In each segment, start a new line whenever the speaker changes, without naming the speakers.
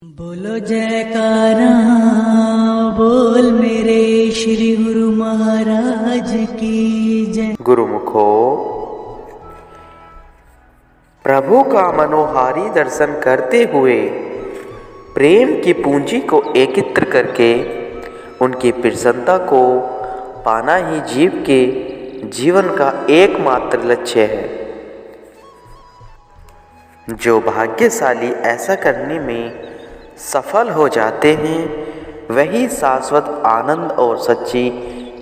बोलो जयकारा बोल मेरे श्री गुरु महाराज की जय।
गुरुमुखो, प्रभु का मनोहारी दर्शन करते हुए प्रेम की पूंजी को एकत्र करके उनकी प्रसन्नता को पाना ही जीव के जीवन का एकमात्र लक्ष्य है। जो भाग्यशाली ऐसा करने में सफल हो जाते हैं वही शाश्वत आनंद और सच्ची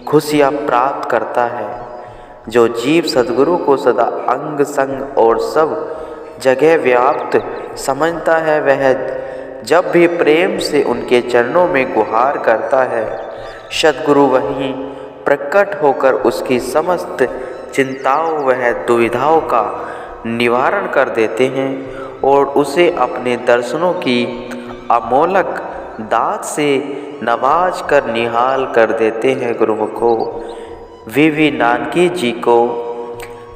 खुशियाँ प्राप्त करता है। जो जीव सद्गुरु को सदा अंग संग और सब जगह व्याप्त समझता है, वह जब भी प्रेम से उनके चरणों में गुहार करता है, सद्गुरु वहीं प्रकट होकर उसकी समस्त चिंताओं व दुविधाओं का निवारण कर देते हैं और उसे अपने दर्शनों की अमोलक दात से नवाज कर निहाल कर देते हैं। गुरुमुखो, वीवी नानकी जी को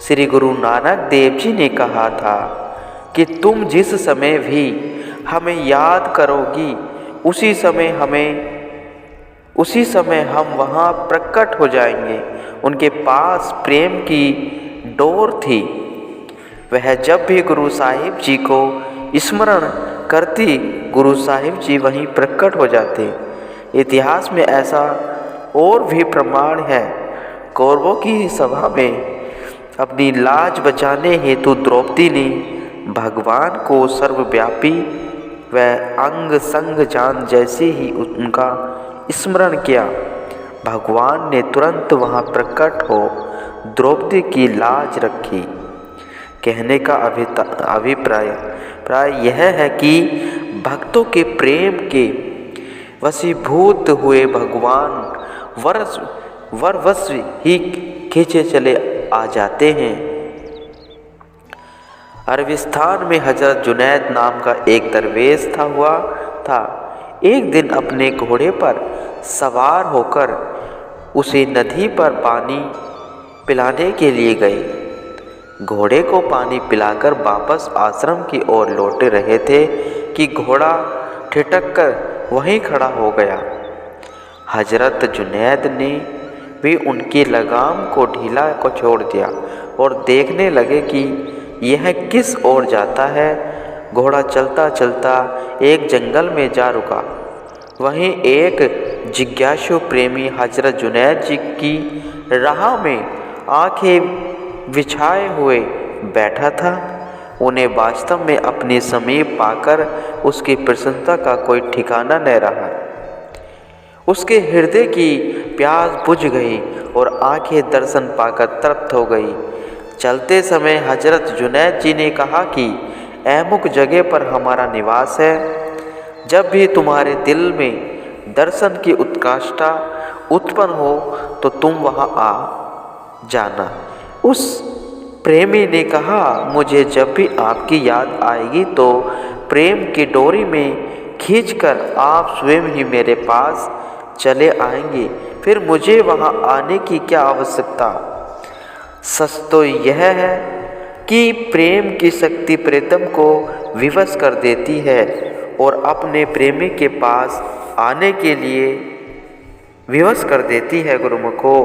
श्री गुरु नानक देव जी ने कहा था कि तुम जिस समय भी हमें याद करोगी उसी समय हम वहाँ प्रकट हो जाएंगे। उनके पास प्रेम की डोर थी। वह जब भी गुरु साहिब जी को स्मरण करती, गुरु साहिब जी वहीं प्रकट हो जाते। इतिहास में ऐसा और भी प्रमाण है। कौरवों की सभा में अपनी लाज बचाने हेतु द्रौपदी ने भगवान को सर्वव्यापी व अंग संग जान जैसे ही उनका स्मरण किया, भगवान ने तुरंत वहां प्रकट हो द्रौपदी की लाज रखी। कहने का अभिप्राय यह है कि भक्तों के प्रेम के वशीभूत हुए भगवान वरवश ही खींचे चले आ जाते हैं। अरबिस्तान में हजरत जुनैद नाम का एक दरवेश हुआ था। एक दिन अपने घोड़े पर सवार होकर उसे नदी पर पानी पिलाने के लिए गए। घोड़े को पानी पिलाकर वापस आश्रम की ओर लौट रहे थे कि घोड़ा ठिठक कर वहीं खड़ा हो गया। हजरत जुनैद ने भी उनकी लगाम को ढीला को छोड़ दिया और देखने लगे कि यह किस ओर जाता है। घोड़ा चलता चलता एक जंगल में जा रुका। वहीं एक जिज्ञासु प्रेमी हजरत जुनैद जी की राह में आंखें बिछाए हुए बैठा था। उन्हें वास्तव में अपने समीप पाकर उसकी प्रसन्नता का कोई ठिकाना न रहा। उसके हृदय की प्यास बुझ गई और आंखें दर्शन पाकर तृप्त हो गई। चलते समय हजरत जुनैद जी ने कहा कि अमुक जगह पर हमारा निवास है। जब भी तुम्हारे दिल में दर्शन की उत्कंठा उत्पन्न हो तो तुम वहां आ जाना। उस प्रेमी ने कहा, मुझे जब भी आपकी याद आएगी तो प्रेम की डोरी में खींचकर आप स्वयं ही मेरे पास चले आएंगे। फिर मुझे वहां आने की क्या आवश्यकता। सच तो यह है कि प्रेम की शक्ति प्रीतम को विवश कर देती है और अपने प्रेमी के पास आने के लिए विवश कर देती है। गुरुमुखो,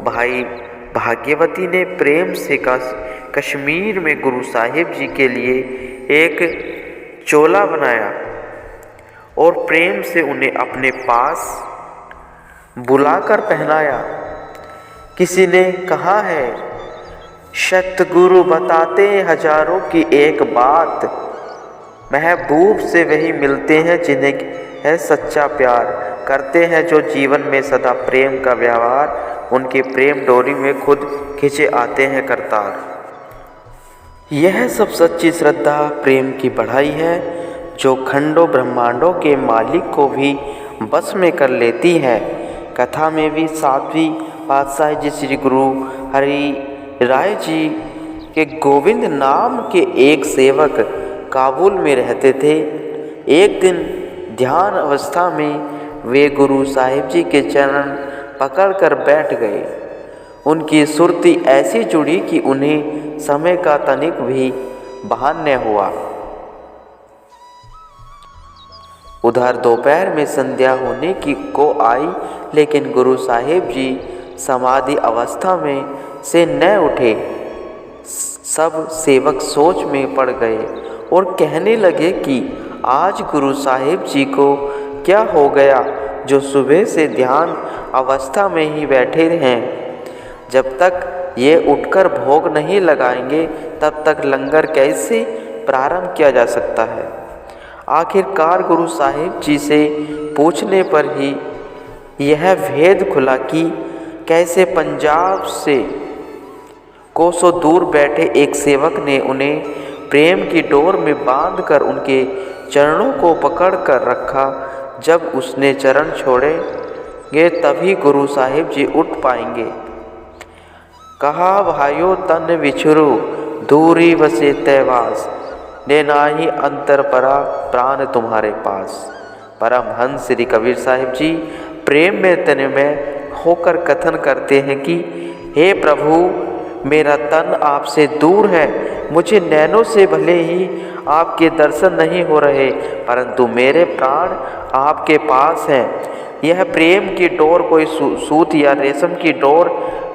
भाई भाग्यवती ने प्रेम से कश्मीर में गुरु साहिब जी के लिए एक चोला बनाया और प्रेम से उन्हें अपने पास बुलाकर पहनाया। किसी ने कहा है, सतगुरु बताते हजारों की एक बात, महबूब से वही मिलते हैं जिन्हें है सच्चा प्यार, करते हैं जो जीवन में सदा प्रेम का व्यवहार, उनकी प्रेम डोरी में खुद खींचे आते हैं करतार। यह सब सच्ची श्रद्धा प्रेम की बढ़ाई है जो खंडों ब्रह्मांडों के मालिक को भी बस में कर लेती है। कथा में भी 7वीं पातशाही जी श्री गुरु हरि राय जी के गोविंद नाम के एक सेवक काबुल में रहते थे। एक दिन ध्यान अवस्था में वे गुरु साहिब जी के चरण पकड़कर बैठ गए। उनकी सुरती ऐसी जुड़ी कि उन्हें समय का तनिक भी भान न हुआ। उधर दोपहर में संध्या होने की को आई, लेकिन गुरु साहिब जी समाधि अवस्था में से न उठे। सब सेवक सोच में पड़ गए और कहने लगे कि आज गुरु साहिब जी को क्या हो गया, जो सुबह से ध्यान अवस्था में ही बैठे हैं। जब तक ये उठकर भोग नहीं लगाएंगे तब तक लंगर कैसे प्रारंभ किया जा सकता है। आखिरकार गुरु साहिब जी से पूछने पर ही यह भेद खुला कि कैसे पंजाब से कोसों दूर बैठे एक सेवक ने उन्हें प्रेम की डोर में बांधकर उनके चरणों को पकड़ कर रखा। जब उसने चरण छोड़ेंगे तभी गुरु साहिब जी उठ पाएंगे। कहा भाइयों तन विछुरु दूरी बसे तैवास, ने नाही अंतर परा प्राण तुम्हारे पास। परमहंस श्री कबीर साहिब जी प्रेम में तन्मय होकर कथन करते हैं कि हे प्रभु, मेरा तन आपसे दूर है, मुझे नैनों से भले ही आपके दर्शन नहीं हो रहे, परंतु मेरे प्राण आपके पास हैं। यह प्रेम की डोर कोई सूत या रेशम की डोर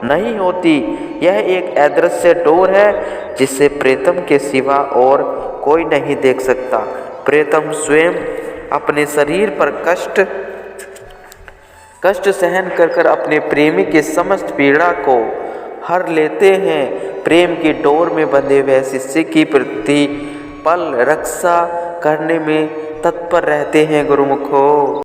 नहीं होती, यह एक अदृश्य डोर है जिसे प्रीतम के सिवा और कोई नहीं देख सकता। प्रीतम स्वयं अपने शरीर पर कष्ट सहन कर अपने प्रेमी की समस्त पीड़ा को हर लेते हैं। प्रेम की डोर में बंधे हुए शिष्य की प्रतिपल रक्षा करने में तत्पर रहते हैं गुरुमुखो।